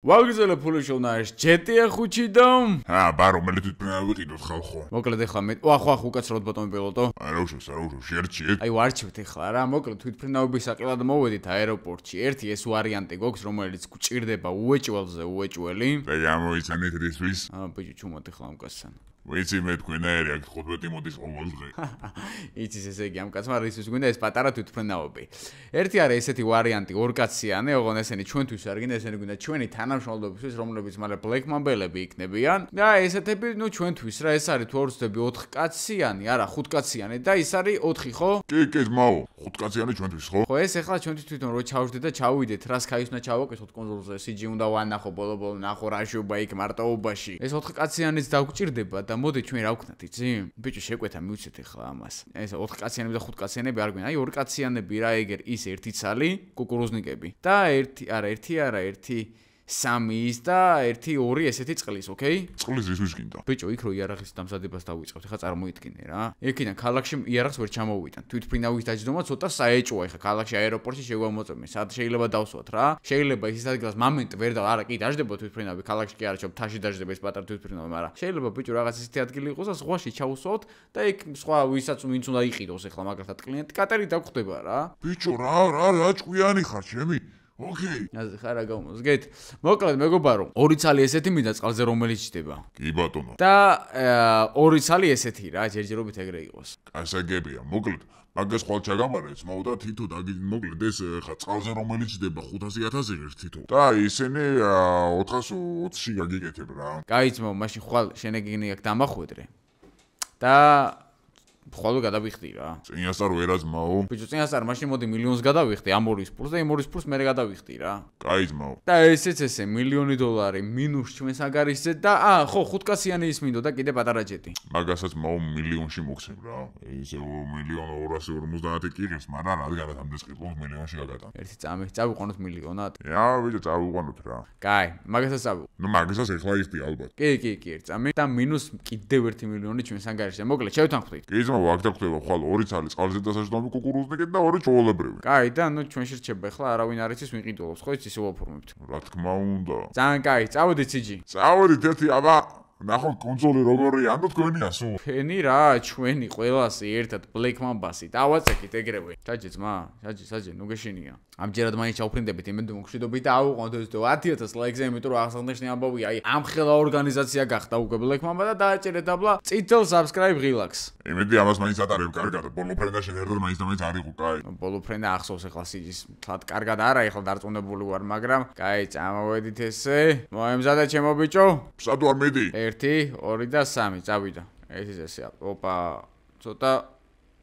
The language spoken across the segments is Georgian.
Ვაგზელე ფული შოვნაერს ჯეტია ხუჩი და ბარო მე თვითმფრინავი ვიყიდოთ ხალხო. მოკლედ ეხლა მე ახ უკაცროთ ბატონი პილოტო. რა უშავს შეერჩიეთ. აი ვარჩევთ ეხლა რა მოკლედ თვითმფრინავების საყელად მოვედით აეროპორტში. ერთი ეს ვარიანტი გვაქვს რომელიც გჭირდება უეჭველზე უეჭველი. და გამოიცანეთ რისთვის? ბიჭო ჩუმოთ ეხლა ამ კაცთან. ვიცი მე თქვენაერი აქ 15 მოდის ყოველ დღე. იცის ესე იგი ამ კაცმა რისთვის გვინდა ეს პატარა თვითმფრინავები. ერთი არის ესეთი ვარიანტი ორკაციანი, ოღონ ესენი ჩვენთვის არ გინდა, ესენი გვინდა ჩვენი თანამშრომლებისთვის, რომლებიც მალე ბლეკ მამბელები იქნებიან. და ესეთები, ნუ ჩვენთვის რა ეს არის თუ არ ვცდები 4 კაციანი, არა 5 კაციანი და ის არის 4 ხო? კი, ძმაო, 5 კაციანი ჩვენთვის ხო? ხო, ეს ახლა ჩვენთვის თვითონ რო ჩავждეთ და ჩავიდეთ, რას ქაის უნდა ჩავაკეთოთ კონსოლზე, სიჯი უნდა ვანახო, ბოლო-ბოლო ნახო რა შუბა იქ მარტოობაში. ეს 4 კაციანიც დაგვჭირდება და მოდი ჩვენ რა ვქნათ, იცი? ბიჭო შეკვეთა მივცეთ ახლა ამას. ეს 4 კაციანები და 5 კაციანები არ გვინდა. აი 2 კაციანები რა ეგერ ის ერთი ცალი, კუკურუზნიკები. და ერთი არა, ერთი 3 ის და 1 2 ესეთი წყლის, ოკეი? წყლის რისთვის გინდა? ბიჭო, იქ რო იარაღის დამზადებას დავიწყებთ, ხა წარმოიდგინე რა. იქიდან ქალაქში იარაღს ვერ ჩამოვიტან. თვითმფრინავის დაჯდომა ცოტა საეჭვოა, ხა ქალაქში აეროპორტში შეგვამოწმე. სად შეიძლება დავსვათ რა? შეიძლება ის ადგილას მომენტ ვერ და არა, კი დაждდება თვითმფრინავი, ქალაქში კი არა, თაში დაждდება ეს პატარა თვითმფრინავი, მაგრამ შეიძლება ბიჭო რაღაც ისეთი ადგილი იყოს და ზღვაში ჩავსვათ და იქ სხვა ვინც უნდა იყიდოს ახლა მაგალითად კლიენტი კატერი დაგვხდება რა. ბიჭო, რა ჭკვიანი ხარ ჩემი? ოკეი. ასე ხარ რა გამოსგეთ. მოკლედ მეგობარო, 2 ცალი ესეთი მინდა წყალზე რომელიც ჯდება. კი ბატონო. და 2 ცალი ესეთი რა, ჯერჯერობით ეგრე იყოს. კასაგებია, მოკლედ მაგას ხვალ ჩაგამარეთ, მაუ და თითო მოკლედ ეს ხა წყალზე რომელიც ჯდება 500,000 ღირს თითო. და ისინი 420-ში გაგიკეთებ რა. კაი ძმაო, მაშინ ხვალ შენეგინი აქ დამახვედრე. და ხვალ გადავიხდი რა. წინასწარ ვერაზმაო. ბიჭო, წინასწარ მაშინ მოდი მილიონს გადავიხდი ამ 2-ის პლუს და იმ 2-ის პლუს მე გადავიხდი რა. კაი ძმაო. და ესეც ესე $1,000,000 მინუს ჩვენს აგარისზე და ხო 5 კაციანი ის მინდოდა კიდე პატარა ჯეტი. მაგასაც მაუ მილიონში მოგცემ რა. ისე 1,250,000 კიღებს, მაგრამ რადგანაც ამ დისკრიპტს მილიონში გაგატან. ერთი წავიყვანოთ მილიონად. ბიჭო, წავიყვანოთ რა. კაი, მაგასაც წავიყვანოთ. ნუ მაგასაც ეხლა იხდი ალბათ. კი, ერთი წამი და მინუს კიდევ 1,000,000 ჩვენს აგარისზე. მოკლედ, შევთანხმდით. კი ძმაო, აქ დაგხვდება ხვალ 2 ცალი წყალზე დასაჯდომი კუკურუზნიკი და 2 ჩოულებრივი. კაი, და ნუ ჩვენში რჩება ახლა არავინ არ იცის ვინ ყიდულობს, ხო იცი ვაფორმებთ. რა თქმა უნდა. ძალიან კაი, წავედით სიჯი. წავედით ერთი ნახოთ კონსოლი როგორია, ანუ თქვენია სულ. ფენი რა, ჩვენი ყველასი ერთად Black Mamba-სი. დავაწეკით ეგრევე. საჯი ძმა, საჯი, ნუ გეშინია. ამჯერად მაინც ჩავფრინდებით იმედო მოგშვიდობით და აუყონთ ეს 10,000 ლაიქზე, იმიტომ რომ აღსანიშნავი ამბავია, აი ამ ხელა ორგანიზაცია გახდა უკვე Black Mamba და დააჭერეთ აბლა წითელ subscribe ღილაკს. იმედი ამას მაინც ატარებ კარგად, ბოლოფრენდა შენერდად მაინც და მაინც არ იყო, კაი. ბოლოფრენდა ახსოვს ახლა სიჯის, თლად კარგად არა, ახლა დარწმუნებული ვარ, მაგრამ კაი, წამოვედით ესე. მოემზადა ჩემო ბიჭო. სად ვარ მედი? 1 2 და 3 წავიდა. ეს ესე. ოპა, ცოტა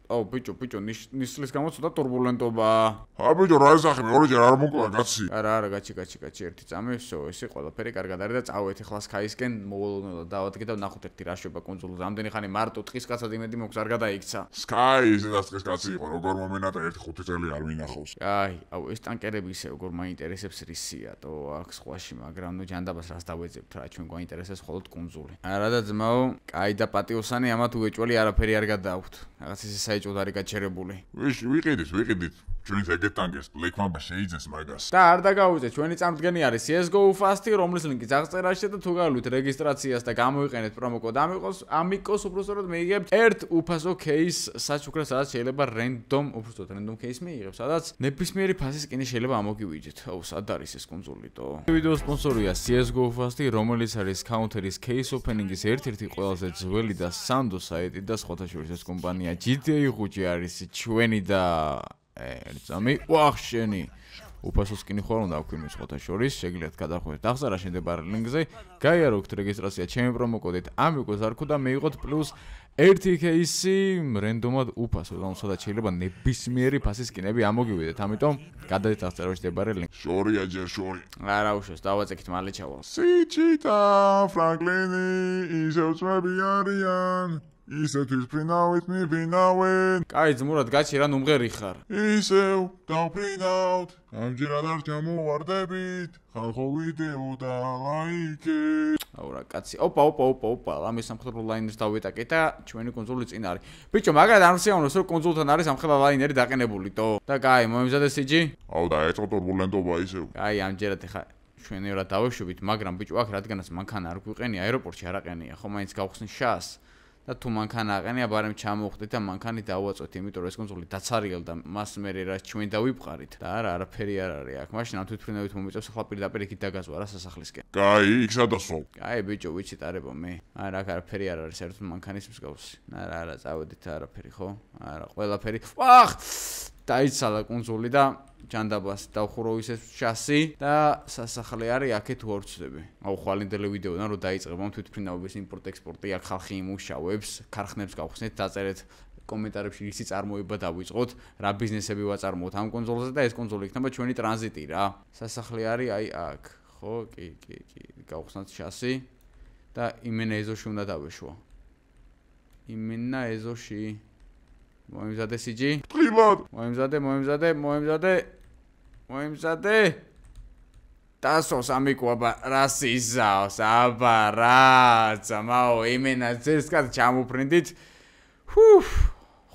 ბიჭო, ნისლის გამო ცოტა турბულენტობა. ბიჭო, რა ისახები, ორიჯერ არ მოკლა კაცი. არა, გაჩი, ერთი წამი, всё, ესე ყველაფერი კარგად არის და წავედით ახლა სკაისკენ მოულოდნელად დავადგე და ვნახოთ ერთი რა შვება კონსოლზე. ამდენი ხანი მარტო ტყის კაცად იმედი მოქვს არ გადაიქცა. სკაი ისე და ტყის კაცი იყო, როგორ მომენათა 1-5 წელი არ მინახავს. აი, ეს ტანკერები ისე როგორ მაინტერესებს რისია, თო აქ სხვაში, მაგრამ ნუ ჯანდაბას რას დავეძებთ რა, ჩვენ გვაინტერესებს მხოლოდ კონსოლი. არა და ძმაო, კაი და პატიოსანი ამათ უეჭველი არაფერი არ გადააქვთ. რაღაც ისე საეჭვოდ არის გაჩერებული. ვიყიდით. ჩვენს ეგეთ ტანგეს Black Mamba შეიძენს მაგას. და არ დაგაუწეთ, ჩვენი წამდგენი არის CS:GO Fast, რომლის ლინკი აღწერაში და თუ გავლით რეგისტრაციას და გამოიყენეთ პრომო კოდ AMICOS, უბრალოდ მეიგებთ ერთ უფასო кейს საჩუქრას, სადაც შეიძლება random кейს მიიღებ, სადაც ნებისმიერი ფასის სკინი შეიძლება ამოგივიჯეთ. სად არის ეს კონსოლიტო? ვიდეოს სპონსორია CS:GO Fast, რომელიც არის Counter-ის case opening-ის ერთ-ერთი ყველაზე ძველი და სანდო საიტი და სხვათა შორის ეს კომპანია GTA ხუჭი არის ჩვენი და ერთამი ვახშენი უფასო სკინი ხარ უნდა აქვინო სხვათა შორის შეგიძლიათ გადახვიდეთ აღზარა შენდებარე ლინკზე გაიაროთ რეგისტრაცია ჩემი პრომო კოდით AMICOS არქო და მეიღოთ პლუს 1 кейსი რენდომად უფასო და სადაც შეიძლება ნებისმიერი ფასის სკინები ამოგივიდეთ ამიტომ გადადეთ აღზარაში მდებარე ლინკ შორია ჯერ შორი არა უშოს დავაწეკით მალე ჩავალ სიჩიტა ფრანკლინი ისევ წვები არიან ისეთვის ფრინავით მიფრინავენ კაი ძმურად გაჩი რა ნუმღერი ხარ ისევ დავფრინავთ ამჯერად არ ჩამოვარდებით ხალხო ვიდეო და ლაიქი აუ რა კაცი ოპა ამის სამხედრო ლაინერს დავიტაკე და ჩვენი კონსოლი წინ არის ბიჭო მაგათ არ მსიავნოს რომ კონსოლთან არის სამხედრო ლაინერი დაყენებული თო და კაი მომემზადე სიჯი აუ და ეწო ტურბულენტობა ისევ კაი ამჯერად ხა ჩვენი რა დავეშვებით, მაგრამ ბიჭო აქ რადგანაც მანქანა არ გვიყენია, აეროპორტში არ აყენია, ხო მაინც გავხსნი შას და თუ მანქანა აყენია, ბარემ ჩამოვხდით და მანქანი დავაწვეთ, იმიტომ რომ ეს კონსოლი დაცარიელ და მას მე რა ჩვენ დავიფყარით და არაფერი არ არის აქ. მაშინ ამ თვითმფრინავით მომიწევს ახლა პირდაპირ იქით დაგაზვა რა სასახლისკენ. კაი, იქ სადასვავ. კაი ბიჭო, ვიცით არებო მე. არა, აქ არაფერი არ არის, საერთოდ მანქანის მსგავსი. არა, წავედით არაფერი, ხო? არა, ყველაფერი. ვახ! დაიცალა კონსოლი და ჯანდაბას დავხურო ისე შასი და სასახლე არის აქეთ უორცდები. აუ ხვალინდელი ვიდეოდან რომ დაიწყება თვითმფრინავების იმპორტ-ექსპორტი, აქ ხალხი იმუშავებს, ქარხნებს გავხსნით, დაწერეთ კომენტარებში რისი წარმოება დავიწყოთ, რა ბიზნესები ვაწარმოოთ ამ კონსოლზე და ეს კონსოლი იქნება ჩვენი ტრანზიტი რა. სასახლე არის აი აქ, ხო? კი, გავხსნათ შასი და იმენა ეზოში უნდა დავეშვა. იმენა ეზოში მოიმზადე სიჯი? ტყილად. მოიმზადე. დასოს ამიკო აბა რა სიზავს, აბა რაცა, მაო იმენა ზესკად ჩამოფრინდით.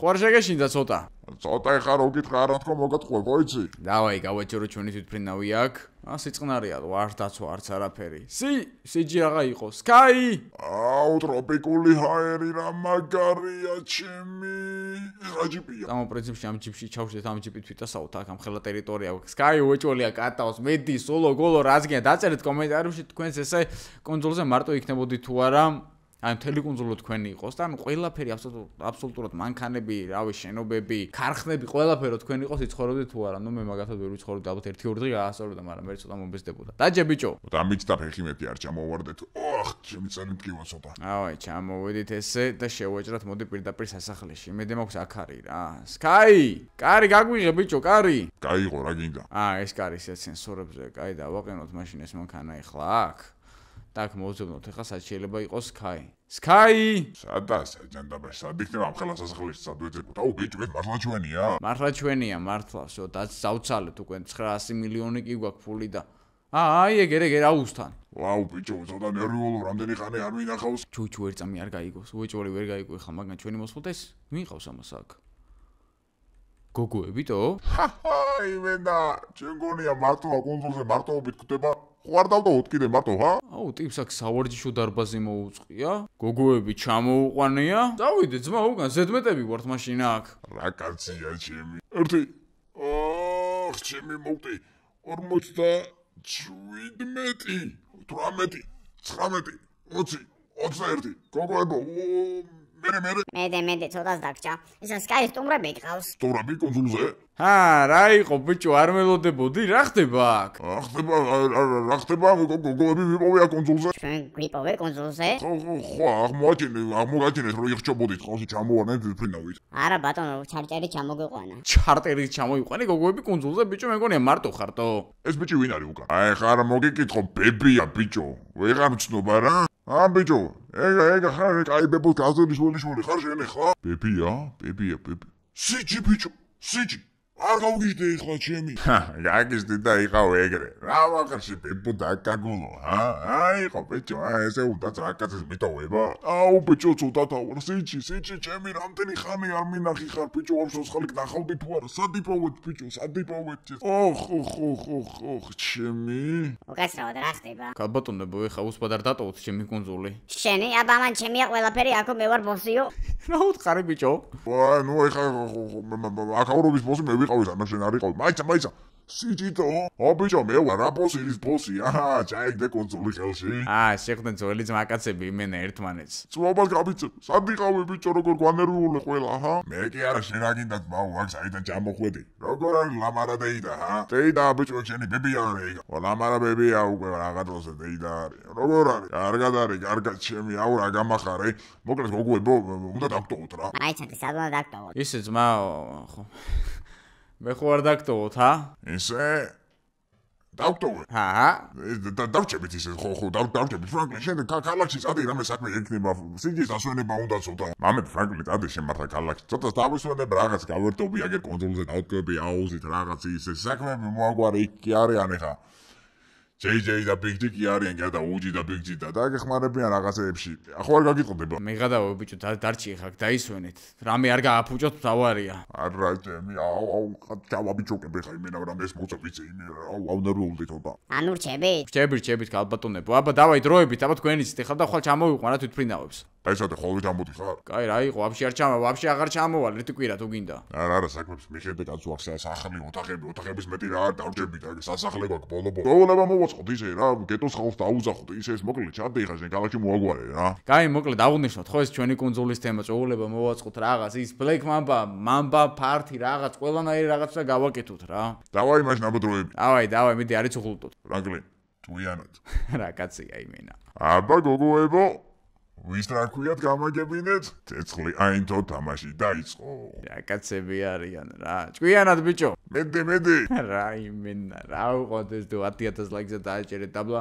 ხوار შეგეშინდა ცოტა. ცოტა ეხა რო გითხრა არა თქო მოგატყუე, ხო იცი? დავაი, გავაჩერო ჩვენი თვითმფრინავი აქ. სიწყნარია, არ დაცვა არც არაფერი. სიჯი რაღა იყო? სკაი? აუ ტროპიკული ჰაერი რა მაგარია ჩემი. რა ჯიპია? ამ პრინციპში ამ ჯიპში ჩავშდეთ ამ ჯიპით ვიტასაუთ აქ ამ ხელა ტერიტორია. სკაი უეჭოლია კატავს, მედი, სოლო, გოლო რაც გინდა დაწერეთ კომენტარებში თქვენს ესე კონსოლზე მარტო იქნებოდი თუ არა. აი მთელი კონსოლო თქვენი იყოს და ანუ ყველაფერი აბსოლუტურად მანქანები, რავი, შენობები, ქარხნები, ყველაფერი თქვენი იყოს, იცხოვრობდი თუ არა. ნუ მე მაგათად ვერ ვიცხოვრობდი, ალბათ 1-2 დღე გაასწორებდა, მაგრამ მე ცოტა მომბესდებოდა. დაჯე ბიჭო. დამით და ფეხი მეტი არ ჩამოვარდეთ. ოხ, ჩემი წელი მტკივა ცოტა. ავაი, ჩამოვედით ესე და შევაჭრათ, მოდი პირდაპირ სასახლეში. მე დემოქს აქ არის რა. სკაი! კარი გაგვიღე ბიჭო, კარი. გაიღო რა გინდა? ეს კარი სენსორებზე, კაი დავაყენოთ მაშინ ეს მანქანა ახლა აქ. так მოვძებნოთ ახლა სად შეიძლება იყოს სკაი. სკაი! სადაა ჯანდაბა, სად იქნება ამ ხელა სასახლეში სად ვეძებოთ? აუ ბიჭო, ეს მართლა ჩვენია? მართლა ჩვენია, მართლა, всё, დავცალეთ უკვე 900 მილიონი კი გვაქვს ფული და აი ეგ აუსთან. ვაუ ბიჭო, ცოტა ნერვიულო, რამდენი ხანი არ მინახავს? ჩუჩუ ვერ წამი არ გაიგოს, უეჭველი ვერ გაიგო ახლა, მაგრამ ჩვენი მოსხოთეს ვიყავს ამას აქ. გოგოებიტო? იმენა, ჩვენ გონია მარტო კონსოლზე მარტოობით გვდება. ხوار დავდოთ კიდე მარტო, ხა? აუ, ტიპს აქ სავარჯიშო დარბაზი მოუწყია. გოგოები ჩამოუყვანია. დავიდე ძმა უკან, ზედმეტები ვართ მაშინ აქ. რა კაცია ჩემი. ერთი. ოხ, ჩემი მოვტი. 47, 18, 19, 20, 21. გოგოებო, მე ცოტას დაგჭა. ისა სკაი სტუმრები გყავს. სტუმრები კონსოლზე? რა იყო ბიჭო, არ მელოდებოდი, რა ხდება აქ? რა ხდება, გოგოები ვიპოვია კონსოლზე? ჩვენ გვიპოვე კონსოლზე? ხო, აღმოგაჩინეთ რომ იხჩობოდით ხოლმე ჩამოვარდნეთ თვითმფრინავით. არა ბატონო, ჩარტერი ჩამოგიყვანა. ჩარტერი ჩამოიყვანე გოგოები კონსოლზე, ბიჭო, მე მგონია მარტო ხარტო. ეს ბიჭი ვინ არის უკან? აი ხარ მოგიკითხო, ბებია ბიჭო. ვეღარ მცნობა რა? ბიჭო, ეგ ხარ კაი ბებოს გაზრდილი შვილი ხარ შენ ახლა? ბებია. სიჯი ბიჭო, სიჯი. არ გავგიჟდე ახლა ჩემი. გაგიჟდი და იყავ ეგრე. რა ვახარში ბებო დაკაგულო, აიყო ბიჭო, ესე უნდა ძაკაცის მიტოვება. აუ ბიჭო, ცოტა თავარ, სიჯი, ჩემი რამდენი ხანი არ მინახი ხარ ბიჭო, ამ სოცხალი ნახავდი თუ არა? სად იპოვეთ ბიჭო, სად იპოვეთ? ოხ, ჩემი. უკაცრავად რა ხდება? გაბატონებო, ეხა უსπად არ დატოვოთ ჩემი კონსოლი. შენი, აბა მან ჩემია ყველაფერი, აქ მე ვარ ბოსიო. რა უთხარი ბიჭო? ნუ ეხა აკაურობის ბოსი მე ვიყავი და შენ არ იყავ. მაიცა. სიჯიტო. ბიჭო, მე ვარ რა ბოსის ბოსი. ჩაიგდე კონსოლი ხელში. შეხვდნენ ძველი ძმაკაცები იმენა ერთმანეთს. წვობას გაბიცებ. სად იყავი ბიჭო, როგორ გვანერვიულე ყველა, მე კი არა შენ რა გინდა ძმაო, აქ საიდან ჩამოხვედი. როგორ არის ლამარა დეიდა, დეიდა ბიჭო, შენი ბებია არის. ლამარა ბებია უკვე რაღა დროზე დეიდა არის. როგორ არის? კარგად ჩემი, აუ რა გამახარე. მოკლედ გოგოებო, უნდა დავტოვოთ რა. მაიცადი, სად უნდა დავტოვოთ? ისე ძმაო, ხო. მე ხო არ დაგტოვოთ, ისე დავტოვე. დავჭებით ისე, ხო, დავჭებით. ფრანკლინ, შენ ქალაქში წადი, რამე საქმე ექნება. სიჯის დასვენება უნდა ცოტა. მამე ფრანკლინ, წადი შენ მართლა ქალაქში. ცოტა დავისვენებ რაღაც, გავერტობი აგერ კონსოლზე, დავტკები, აუზით რაღაც ისე საქმეები მოაგვარი იქ კი არიან ეხა. JJ და Big G კი არიან გადა უჯი და Big G და დაგეხმარებიან რაღაცეებში. ახლა არ გაგიტყდება. მეღადაო ბიჭო დარჩი ხა დაისვენეთ. რამე არ გააფუჭოთ თავარია. არა ჯემი აუ ჩავა ბიჭოკები ხა იმენა რომ ეს მოწა ვიცი იმე აუ ნერვიულდი თოდა. ანუ რჩებით? რჩებით ალბატონებო. აბა დავაი დროებით, აბა თქვენი ცით ხარ და ხვალ ჩამოვიყვანა თვითფრინავებს. დაისადე ხოლმე ჩამოდი ხარ? კაი რა იყო, ვაფშე არ ჩამოვა, ვაფშე აღარ ჩამოვალ, ერთი კვირა თუ გინდა. არა საქმეს მიხედე კაცო ახლა სახლი ოთახების მეტი რა არ დავჭები და სასახლე გვაქვს ბოლო-ბოლო. დაულება მოვაწყოთ ისე რა, გეტოს ხალხს დაუძახოთ ისე ეს მოკლედ ჩადე ხა შენ ქალაქში მოაგვარე რა. კაი მოკლედ აღუნიშნოთ ხო ეს ჩვენი კუნძულის თემა, წოულება მოვაწყოთ რაღაც ის Black Mamba party რაღაც ყველანაირი რაღაცა გავაკეთოთ რა. დავაი მაშინ აბდროები. დავაი, მიდი არის უხულტოთ. ფრანკლინ, თუიანად. რა კაცია იმენა. აბა გოგოებო ვის რა ქვიათ გამაგებინეთ? ცეცხლი აინთო თამაში დაიწყო. რა კაცები არიან რა. ჭკვიანად ბიჭო. მედი. რა იმენა, რა უყოთ ეს 10,000 ლაიქზე დააჭერეთ დაბლა.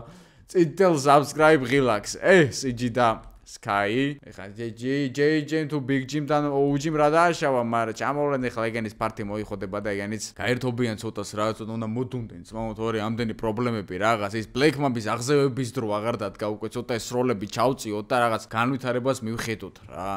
წითელ subscribe ღილაკს. CG და Sky. ეხლა JJ თუ Big Jim-დან OG-მ რა დააშავა, მაგრამ ჩამოვლენ ეხლა ეგენის პარტი მოიხოდება და ეგენიც გაერთობიან ცოტას რა, ცოტა უნდა მოდუნდნენ. წმაოთ ორი ამდენი პრობლემები რაღაც ის Black Mamba-ის აღზევების დრო აღარ დადგა უკვე ცოტა ეს როლები ჩავწიოთ და რაღაც განვითარებას მივხედოთ რა.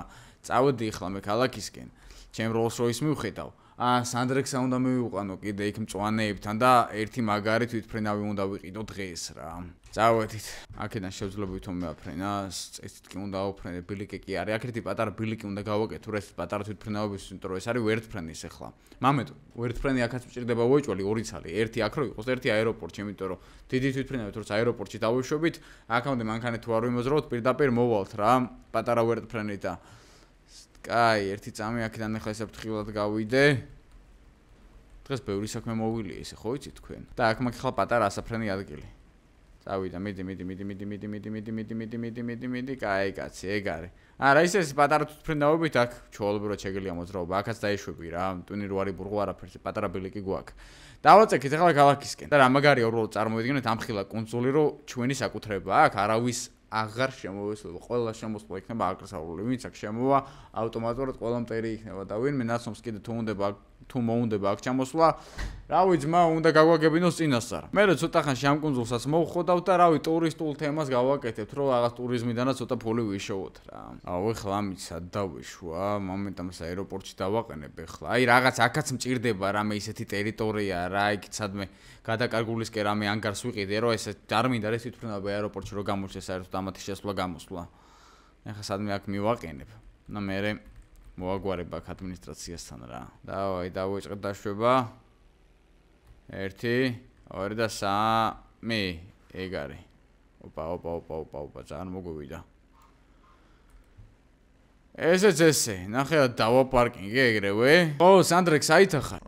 წავედი ეხლა მე ქალაქისკენ. ჩემ Rolls Royce მივხედავ. Sandrex-ა უნდა მივიყვანო კიდე იქ მწვანეებთან და ერთი მაგარი თვითფრენავი უნდა ვიყიდო დღეს რა. წავედით. აქედან შევძლებ ვითომ მეაფრენა, წესით კი უნდა ავფრენე, ბილიკი კი არის. აქ ერთი პატარა ბილიკი უნდა გავაკეთო, ეს პატარა თვითფრენავების, იმიტომ რომ ეს არის ვერტფრენის ახლა. მამედო, ვერტფრენი აქაც მჭირდება ვოიჭვალი ორი ცალი, ერთი აქ რო იყოს, ერთი აეროპორტში, იმიტომ რომ დიდი თვითფრენავით როცა აეროპორტში დავუშვებით, აქამდე მანქანით თუ არ ვიმოძრავოთ, პირდაპირ მოვალთ რა, პატარა ვერტფრენით და კაი, ერთი წამი აქედან ახლა ესე ფრთხილად გავიდე. დღეს ბევრი საქმე მოვილია ისე, ხო იცით თქვენ? და აქ მაქვს ახლა პატარა ასაფრენი ადგილი. წავიდა, მიდი, კაი, კაცი, ეგ არის. არა, ის პატარა თვითფრენავებით აქ ჩვეულებრივად შეგიძლია მოძრაობა, აქაც დაეშვები რა, ტვინი რო არის ბურღო არაფერს, პატარა ბილიკი გვაქვს. დავაწექით ახლა ქალაქისკენ. და რა მაგარია უბრალოდ წარმოვიდგინეთ ამ ხილა კუნძული, რომ ჩვენი საკუთრება აქ არავის აღარ შემოვესწრება, ყველა შემოსვლა იქნება აკრძალული, ვინც აქ შემოვა, ავტომატურად ყველა მტერი იქნება და ვინმე ნაცნობს კიდე თუ მოუნდება აქ ჩამოსვლა, რავი ძმა, უნდა გაგვაგებინოს წინასწარ. მე ცოტა ხანში ამ კუნძულსაც მოვხვდავთ და რავი ტურისტულ თემას გავაკეთებთ, რომ რაღაც ტურიზმიდანაც ცოტა ფული ვიშოვოთ რა. აუ ეხლა ამით სად დავიშვა, მომენტამს აეროპორტში დავაყენებ ეხლა. აი რაღაც აქაც მჭირდება რამე ისეთი ტერიტორია რა, იქ სადმე გადაკარგულისკენ რამე ანგარს ვიყიდე, რომ ეს არ მინდა ეს თვითფრენავები აეროპორტში რო გამოჩნდეს საერთოდ ამათი შესვლა გამოსვლა. ეხლა სადმე აქ მივაყენებ. და მე მოაგვარებ აქ ადმინისტრაციასთან რა. დავაი, დავუეჭყეთ დაშვება. 1, 2 და 3. ეგ არის. ოპა, ძალიან მოგვივიდა. ესეც ესე, ნახე დავა პარკინგი ეგრევე. ო, Sandrex აითახარ.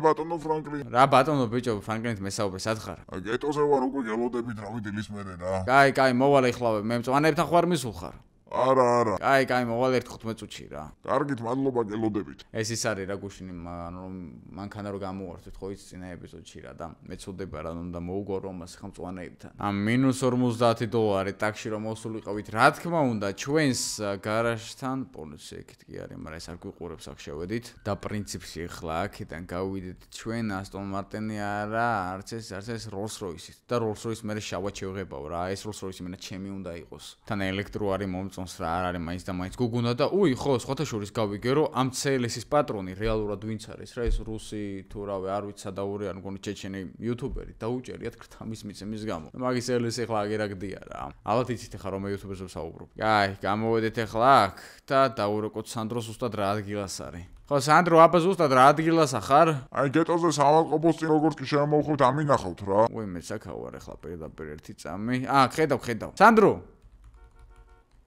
ბატონო ფრანკლინ. რა ბატონო ბიჭო, ფრანკლინით მესაუბრე, სად ხარ? გეტოზე ვარ უკვე გელოდებით რა ვიდილის მერე რა. კაი, მოვალე ეხლა მე მწვანეებთან ხوار მისულ ხარ. არა. კაი, მოვალე 15 წუთში რა. კარგით, მადლობა გელოდებით. ეს ის არის რა გუშინი, მანქანა რო გამოვართვით ხო იცი წინა ეპიზოდში რა და მეცოდება რა უნდა მოუგვარო მას ხა მწვანეებთან. ამ -50 ტაქსში რომ მოსულიყავით, რა თქმა უნდა, ჩვენს გარაჟთან პოლიცია იქით კი არის, მაგრამ ეს არ გვიყურებს აქ შევედით და პრინციპში ახლა აქედან გავიდეთ ჩვენ Aston Martin-ი არა, არც ეს Rolls Royce-ით და Rolls Royce მე შავად შევღებავ რა, ეს Rolls Royce მენა ჩემი უნდა იყოს. თან ელექტრო არის მომწონს რა, არ არის მაინც და მაინც გუგუნა და ხო, სხვათა შორის გავიგე რომ ამ CLS-ის პატრონი რეალურად ვინც არის რა, ეს რუსი თუ რავი, არ ვიცი სადაური არ მგონი ჩეჩენი იუთუბერი დაუჭერიათ ქრთამის მიცემის გამო. მაგის CLS ახლა აგერაგდია რა. ალბათ იცით ახლა რომ იუთუბერზე ვსაუბრობ. კაი, გამოვედეთ ახლა აქ და დაურეკოთ სანდრო ზუსტად რა ადგილას არის. ხო, სანდრო, აბა ზუსტად რა ადგილას ახარ? აი გეტოზე სამალყობოს წინ როგორც კი შემოვხვდით, ამინახავთ რა. უი, მე საკავ ვარ ახლა პირდაპირ ერთი წამი. ხედავ. სანდრო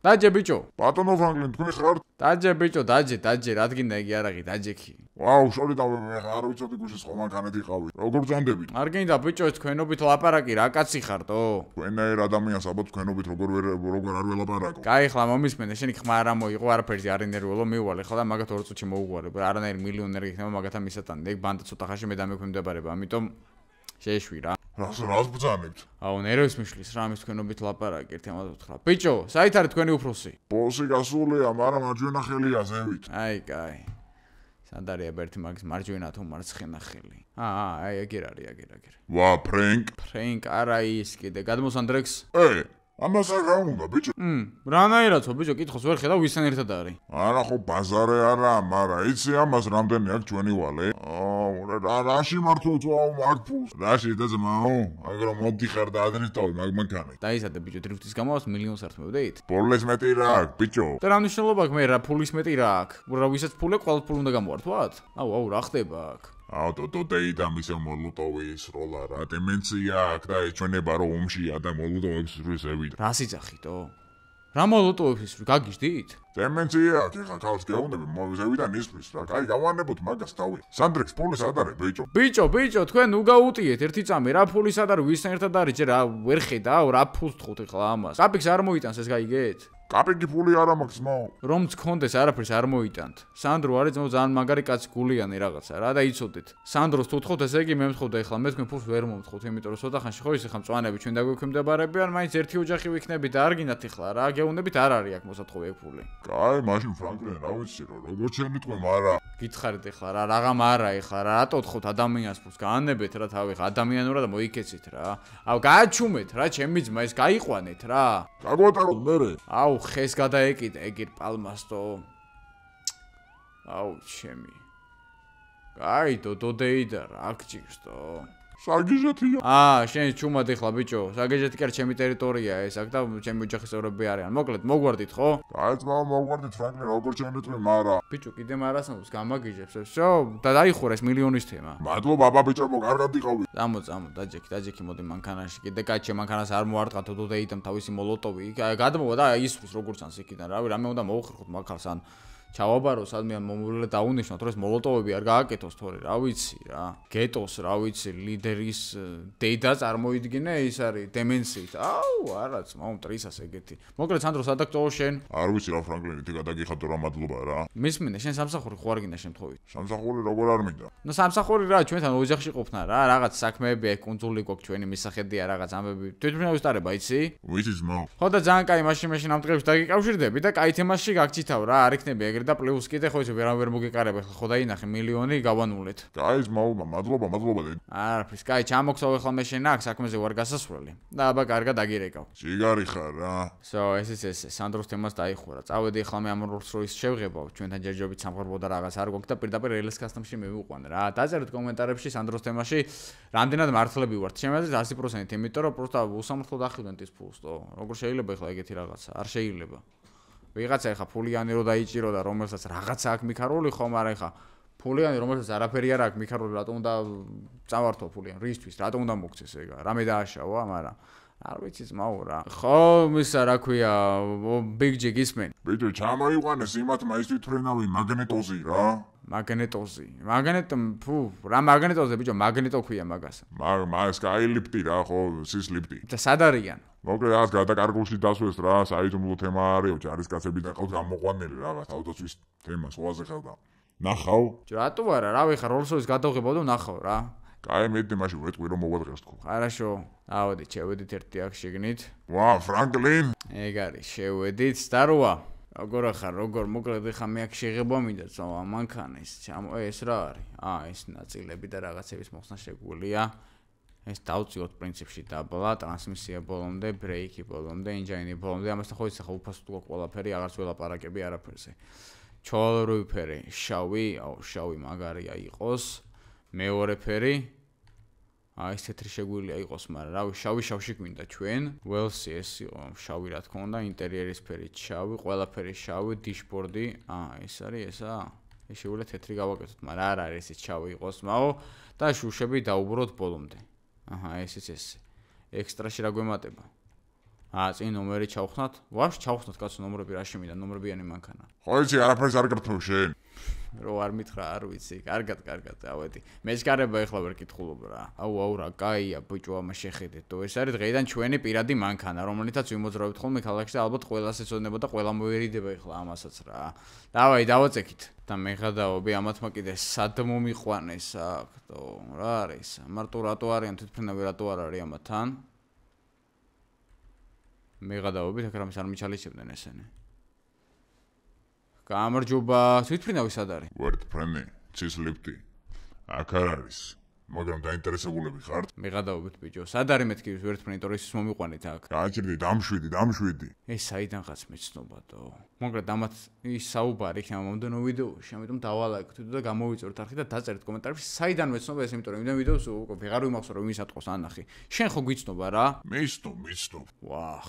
დაჯე ბიჭო. ბატონო ფრანკლინ, თქვენ ხართ? დაჯე ბიჭო, დაჯე, რადგინდა იგი არაღი, დაჯექი. ვაუ, შორიდან მე არ ვიცოდი გუშინ სხვა მანქანით იყავით. როგორ ბრძანდებით? არ გინდა ბიჭო, ეს თქვენობით ლაპარაკი, რა კაცი ხარტო? თქვენაერ ადამიანს ალბათ თქვენობით როგორ არ ველაპარაკო. კაი, ხლა მომისმენე, შენი ხმა არ ამოიღო, არაფერზე არ ინერვიულო, მიუვალე ხლა და მაგათ 2 წუთში მოუგვარებ. არანაირი მილიონერი იქნება მაგათა მისატანი. ეგ ბანდა ცოტა ხანში მე დამექვემდებარება, ამიტომ შეეშვი რა. რას ბრძანებთ? აუ, ნერვებს მიშლის რა, ამის თქვენობით ლაპარაკი, ერთ ამას ვთხრა. ბიჭო, საით არის თქვენი უფროსი? ბოსი გასულია, მაგრამ მარჯვენა ხელია ზევით. აი, კაი. სად არის აბა ერთი მაგის მარჯვენა თუ მარცხენა ხელი? აი ეგერ არის, ეგერ. ვა, ფრენკ. ფრენკ არა ის კიდე, გადმოსანდრექს. ამას არ უნდა, ბიჭო. რანაირადო, ბიჭო, კითხოს ვერ ხედავ ვისთან ერთად არის. არა ხო ბაზარე არა, მაგრამ იცი ამას რამდენი აქვს ჩვენი ვალე? რაში მართლა წავ მაგ ფულს? რაში და ძმაო? აგრო მოდიხარ და ადრინდავი მაგ მანქანით. დაისადე ბიჭო, დრიფტის გამო 100 მილიონს ართმევდით? ბოლეს მეტი რა აქვს, ბიჭო? და რა მნიშვნელობა აქვს მე რა ფულის მეტი რა აქვს? რა ვისაც ფული ყველა ფული უნდა გამოვართვათ? აუ, რა ხდება აქ? დოდეი და მისე მოლოტოვის როლა რა დემენცია აქვს და ეჩვენება რომ ომშია და მოლოტოვის რუსები. რა სიძახითო? რა მოლოტოვის გაგიჟდით? დემენცია აქვს, ხა ქალს გეუნები მოვიზევიდან ისმის რა. კაი, გავანებოთ მაგას თავი. სანდრექს ფულის არ არის, ბიჭო. ბიჭო, თქვენ უგაუტიეთ ერთი წამი, რა ფულის არ არის, ვისთან ერთად არის, ჯერ რა ვერ ხედავ, რა ფულს თხოთ ეხლა ამას. კაპიქს არ მოიტანს ეს გაიგეთ? კაპიკი ფული არ მაქვს მაო. რომც გქონდეს არაფერს არ მოიტანთ. სანდრო არის ძალიან მაგარი კაცი გულიანი რაღაცა რა და იცოდეთ. სანდროს თუ თხოვთ ესე იგი მე მთხოვდა ეხლა მე თქვენ ფულს ვერ მომთხოვთ, იმიტომ რომ ცოტა ხანში ხო ის ეხლა მწვანები ჩვენ დაგვექვემდებარებიან, მაინც ერთი ოჯახი ვიქნებით და არ გინდათ ეხლა რა, გეუნებით არ არის აქ მოსათხოვე ეგ ფული. კაი, მაშინ ფრანკლინ რა ვიცი რომ როგორ შენი თქვენ მარა. გითხარით ეხლა რა, რაღამ არა ეხლა რა, რატო თხოვთ ადამიანს ფულს? გაანებეთ რა თავი ხა ადამიანურად მოიქეცით რა. აუ გააჩუმეთ რა, ჩემი ძმა ეს გაიყვანეთ რა. გაგვატაროთ მერე. აუ ხეს გადაეკიდე ეგერ პალმასტო. აუ ჩემი. კაი დოდეიდა რა გჭირსტო. საგიჟეთია. შენ ჩუმად ეხლა ბიჭო, საგიჟეთი კი არ ჩემი ტერიტორია ეს აქ და ჩემი ოჯახის წევრები არიან. მოკლედ მოგვარდით ხო? კაი ძმაო მოგვარდით ფრანკლინ როგორ შენი თქვენ მარა. ბიჭო კიდე მარასამოს გამაგიჟებს всё და დაიხურა ეს მილიონის თემა. მადლობა ბაბიჭო, კარგად იყავი. წამო დაჯექი მოდი მანქანაში კიდე კაჩე მანქანას არ მოარტყა დოდეიდამ თავისი მოლოტოვი. გადმოვა და ისვრის როგორც ჩანს იქიდან რავი რამე უნდა მოუხერხოთ მაგალს ან ჩავაბაროს ადმიან მომულე დაუნიშნოთ რომ ეს მოლოტოვები არ გააკეთოს თორე რა ვიცი რა გეტოს რა ვიცი ლიდერის დედა წარმოიდგინე ის არის დემენციით აუ არა ძმაო მტრისას ეგეთი მოკლედ სანდრო სადაქტოო შენ არ ვიცი რა ფრანკლინი თი გადაგიხადო რა მადლობა რა მისმინე შენ სამსახური ხო არ გინდა შემთხვევით სამსახური როგორ არ მინდა ნუ სამსახური რა ჩვენთან ოჯახში ყოფნა რა რაღაც საქმეები აქვს კუნძული გვაქვს ჩვენი მისახედია რაღაც ამბები თვითონ ვისტარება იცი ვიცი ძმაო ხო და ძალიან კაი მაშინ ამ დღეებში დაგიკავშირდები და კაი თემაში გაგჭითავ რა არ იქნები ეგრე და პლუს კიდე ხო ისე ვერ მოგეკარებ ხო დაინახე მილიონი გავანულეთ კაი ძმაო მადლობა არაფრის კაი ჩამოგცავ ახლა მე შენ აქ საქმეზე ვარ გასასვლელი და აბა კარგად დაგირეკავ სიგარი ხარ რა ეს სანდროს თემას დაიხურა წავედი ახლა მე ამ როლს როის შევღებავ ჩვენთან ჯერჯერობით სამყარო და რაღაც არ გვაქვს და პირდაპირ ელეს კასტომში მივიყვანე რა დაწერეთ კომენტარებში სანდროს თემაში რამდენად მართლები ვართ შემიძლია 100% იმიტომ რომ პროსტა უსამართლოდ ახილდეთ ის ფულს თო როგორ შეიძლება ახლა ეგეთი რაღაცა არ შეიძლება ვიღაცა ეხა ფულიანი რო დაიჭირო და რომელსაც რაღაცა აქვს მიქარული ხო მაგრამ ეხა ფულიანი რომელსაც არაფერი არ აქვს მიქარული რატომ უნდა წავართო ფულიანი რისთვის რატომ უნდა მოგცეს ეგა რამე დააშავა მაგრამ არ ვიცი ძმაო რა ხო მისა რა ქვია ბიგ ჯი გისმენ ბიჭო ჩამოიყვანეს იმათმა ის თვითფრენავი მაგნეტოზი რა მაგნეტოზი რა მაგნეტოზე ბიჭო მაგნეტო ქვია მაგას მაგას კაი ლიფტი რა ხო სის ლიფტი და სად არიან მოკლედ ას გადაკარგულში დასვეს რა საიდუმლო თემა არისო ჯარისკაცები და ყავთ გამოყვანილი რაღაც ავტოცვის თემა სხვაზე ხალდა ნახავ რატო არა რა ვიხარ როლსოის გადავღებავ და ნახავ რა კაი მეტი მაშინ ვეთყვი რომ მოგვადღეს თქო хорошо ავედით შევედით ერთი აქ შეგნით ვა ფრანკლინ ეგ არის შევედით სტაროა როგორ ახარ როგორ მოკლედ ხა მე აქ შეღება მინდა წავა მანქანის ეს რა არის ეს ნაწილები და რაღაცების მოხსნა შეგვიძლია ეს დავწიოთ პრინციპში დაბლა ტრანსმისია ბოლომდე ბრეიკი ბოლომდე ინჯინი ბოლომდე ამასთან ხო ის ახლა უფასოდ გვაქვს ყველაფერი აღარც ველაპარაკები არაფერზე ჩოლორი ფერი შავი მაგარია იყოს მეორე ფერი ეს თეთრი შეგვიძლია იყოს მაგრამ რავი შავში გვინდა ჩვენ ველსი ეს იყო შავი რა თქმა უნდა ინტერიერის ფერი შავი ყველაფერი შავი დიშბორდი ეს არის ესა ეს შეგვიძლია თეთრი გავაკეთოთ მაგრამ არ არის ეს შავი იყოს მაო და შუშები დაუბროთ ბოლომდე ეს ექსტრაში რა გვემატება წინ ნომერი ჩავხნათ ვაფშე ჩავხნათ კაცო ნომრები რა შემინდა ნომრებიანი მანქანა ხო იცი არაფერს არ გრთმევ შენ რო არ მითხრა არ ვიცი კარგად ავედი მეჩქარება ეხლა ვერ კითხულობ რა აუ რა კაია ბიჭო ამა შეხედეთ ეს არის დღეიდან ჩვენი პირადი მანქანა რომელიცაც ვიმოძრავებთ ხოლმე ქალაქში და ალბათ ყველას ეცოდება და ყველა მოერიდება ეხლა ამასაც რა დავაი დავაწექით და მეღადაობი ამათმა კიდე სად მომიყვანეს აქტო რა არის მარტო რატო არიან თვითფრენავი რატო არ არის ამათთან მეღადაობი აქ რამეს არ მიჩალიჩებდნენ ესენი გამარჯობა თვითფრინავი სად არის ვერტფრენი ცის ლიფტი. აქ არ არის. მაგრამ დაინტერესებულები ხართ? მიღადაობით ბიჭო. სად არის მეთქი ვერტფრენი ტორისის მომიყვანით აქ? გააჭირდი, დამშვიდი. ეს საიდანღაც მეცნობადო. მაგრამ ამათ ის საუბარი იქნება მომდენო ვიდეოში, ამიტომ დავალაიქოთ და გამოვიწორთ არხი და დაწერთ კომენტარებში საიდან მეცნობა ეს, იმიტომ რომ იმდენ ვიდეოს ვეღარ ვიმახსოვრე ვიმის ატყოს ანახი. შენ ხო გვიცნობა რა? მიცნობ. ვახ.